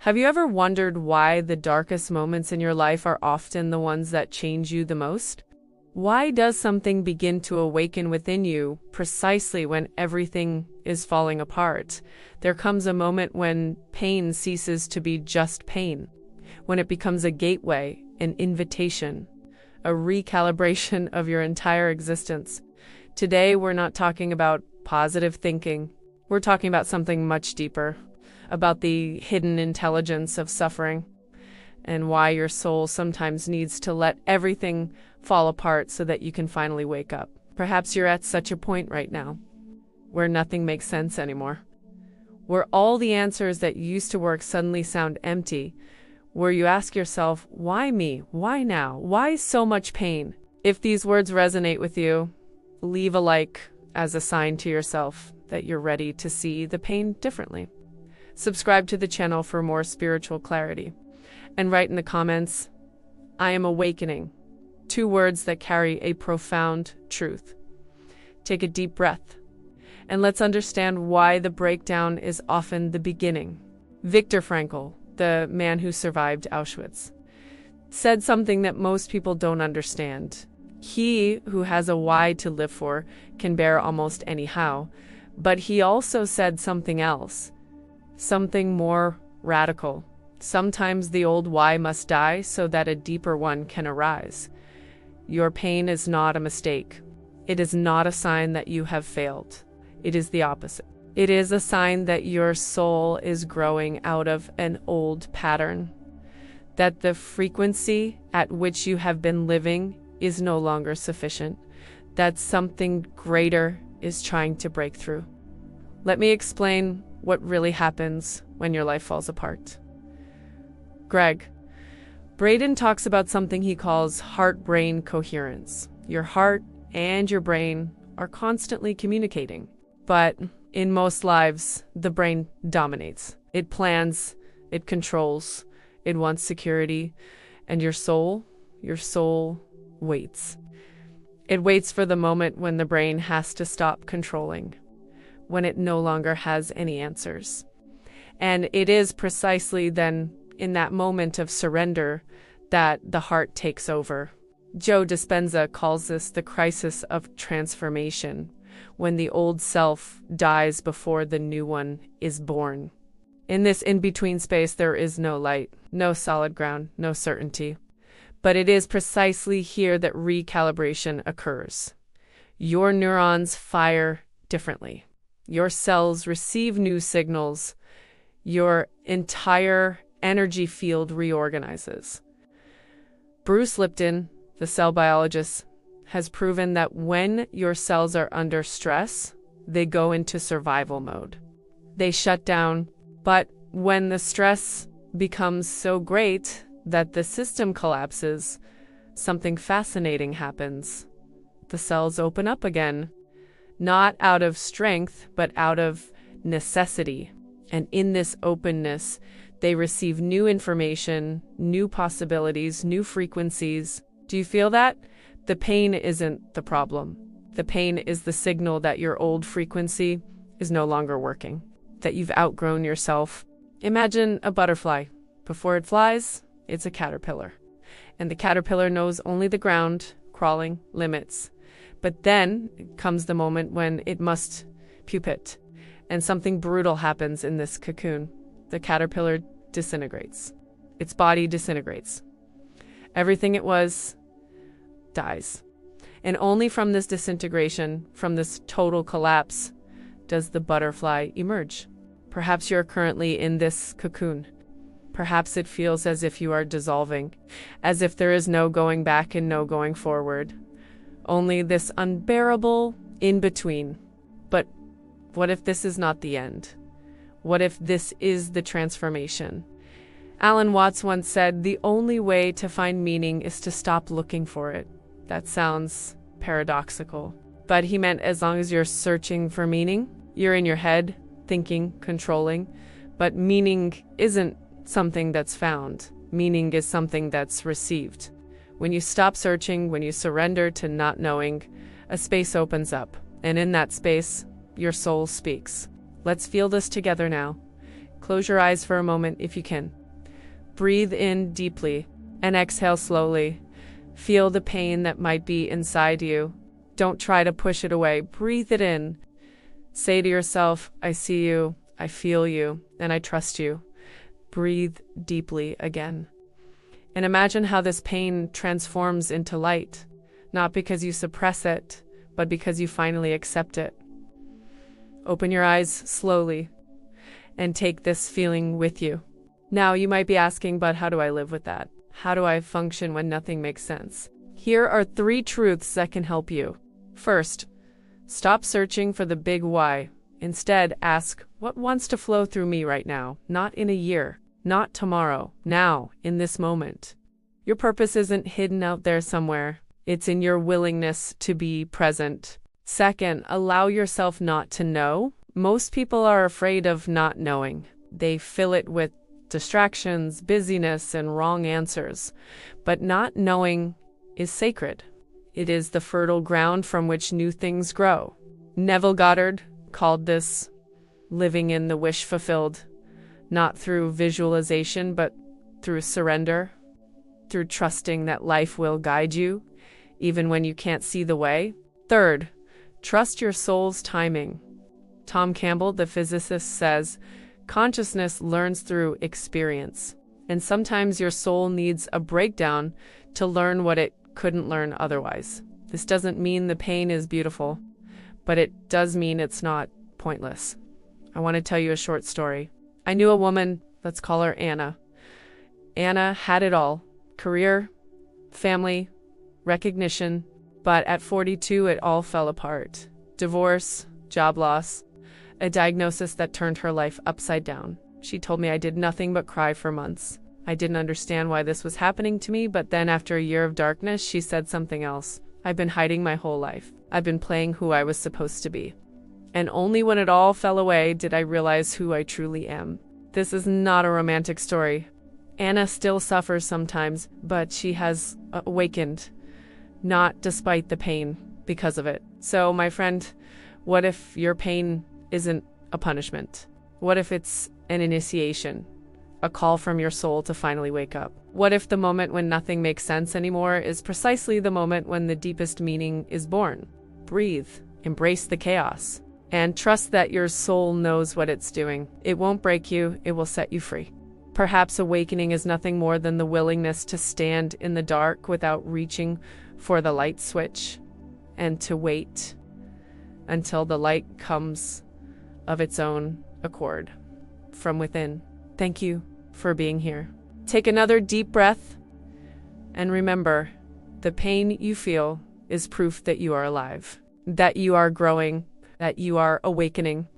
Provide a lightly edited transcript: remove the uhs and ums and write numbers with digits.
Have you ever wondered why the darkest moments in your life are often the ones that change you the most? Why does something begin to awaken within you precisely when everything is falling apart? There comes a moment when pain ceases to be just pain, when it becomes a gateway, an invitation, a recalibration of your entire existence. Today, we're not talking about positive thinking. We're talking about something much deeper, about the hidden intelligence of suffering, and why your soul sometimes needs to let everything fall apart so that you can finally wake up. Perhaps you're at such a point right now, where nothing makes sense anymore, where all the answers that used to work suddenly sound empty, where you ask yourself, why me? Why now? Why so much pain? If these words resonate with you, leave a like as a sign to yourself that you're ready to see the pain differently. Subscribe to the channel for more spiritual clarity. And write in the comments, I am awakening. 2 words that carry a profound truth. Take a deep breath, and let's understand why the breakdown is often the beginning. Viktor Frankl, the man who survived Auschwitz, said something that most people don't understand. He who has a why to live for can bear almost any how, but he also said something else, something more radical. Sometimes the old why must die so that a deeper one can arise. Your pain is not a mistake. It is not a sign that you have failed. It is the opposite. It is a sign that your soul is growing out of an old pattern, that the frequency at which you have been living is no longer sufficient, that something greater is trying to break through. Let me explain what really happens when your life falls apart. Gregg Braden talks about something he calls heart-brain coherence. Your heart and your brain are constantly communicating. But in most lives, the brain dominates. It plans, it controls, it wants security, and your soul waits. It waits for the moment when the brain has to stop controlling, when it no longer has any answers. And it is precisely then, in that moment of surrender, that the heart takes over. Joe Dispenza calls this the crisis of transformation, when the old self dies before the new one is born. In this in-between space, there is no light, no solid ground, no certainty. But it is precisely here that recalibration occurs. Your neurons fire differently. Your cells receive new signals. Your entire energy field reorganizes. Bruce Lipton, the cell biologist, has proven that when your cells are under stress, they go into survival mode. They shut down, but when the stress becomes so great that the system collapses, something fascinating happens. The cells open up again, not out of strength, but out of necessity. And in this openness, they receive new information, new possibilities, new frequencies. Do you feel that? The pain isn't the problem. The pain is the signal that your old frequency is no longer working, that you've outgrown yourself. Imagine a butterfly. Before it flies, it's a caterpillar. And the caterpillar knows only the ground, crawling, limits. But then comes the moment when it must pupate, and something brutal happens in this cocoon. The caterpillar disintegrates. Its body disintegrates. Everything it was dies. And only from this disintegration, from this total collapse, does the butterfly emerge. Perhaps you're currently in this cocoon. Perhaps it feels as if you are dissolving, as if there is no going back and no going forward. Only this unbearable in-between. But what if this is not the end? What if this is the transformation? Alan Watts once said, the only way to find meaning is to stop looking for it. That sounds paradoxical. But he meant as long as you're searching for meaning, you're in your head, thinking, controlling. But meaning isn't something that's found. Meaning is something that's received. When you stop searching, when you surrender to not knowing, a space opens up. And in that space, your soul speaks. Let's feel this together now. Close your eyes for a moment if you can. Breathe in deeply and exhale slowly. Feel the pain that might be inside you. Don't try to push it away. Breathe it in. Say to yourself, I see you, I feel you, and I trust you. Breathe deeply again. And imagine how this pain transforms into light, not because you suppress it, but because you finally accept it. Open your eyes slowly and take this feeling with you. Now you might be asking, but how do I live with that? How do I function when nothing makes sense? Here are 3 truths that can help you. First, stop searching for the big why. Instead, ask, what wants to flow through me right now? Not in a year, not tomorrow, now, in this moment. Your purpose isn't hidden out there somewhere. It's in your willingness to be present. Second, allow yourself not to know. Most people are afraid of not knowing. They fill it with distractions, busyness, and wrong answers. But not knowing is sacred. It is the fertile ground from which new things grow. Neville Goddard called this living in the wish fulfilled, not through visualization, but through surrender, through trusting that life will guide you, even when you can't see the way. Third, trust your soul's timing. Tom Campbell, the physicist, says, consciousness learns through experience, and sometimes your soul needs a breakdown to learn what it couldn't learn otherwise. This doesn't mean the pain is beautiful, but it does mean it's not pointless. I want to tell you a short story. I knew a woman, let's call her Anna. Anna had it all: career, family, recognition, but at 42 it all fell apart. Divorce, job loss, a diagnosis that turned her life upside down. She told me I did nothing but cry for months. I didn't understand why this was happening to me, but then after a year of darkness, she said something else. I've been hiding my whole life. I've been playing who I was supposed to be. And only when it all fell away did I realize who I truly am. This is not a romantic story. Anna still suffers sometimes, but she has awakened, not despite the pain, because of it. So, my friend, what if your pain isn't a punishment? What if it's an initiation? A call from your soul to finally wake up? What if the moment when nothing makes sense anymore is precisely the moment when the deepest meaning is born? Breathe, embrace the chaos, and trust that your soul knows what it's doing. It won't break you, it will set you free. Perhaps awakening is nothing more than the willingness to stand in the dark without reaching for the light switch, and to wait until the light comes of its own accord from within. Thank you for being here. Take another deep breath, and remember, the pain you feel is proof that you are alive, that you are growing, that you are awakening.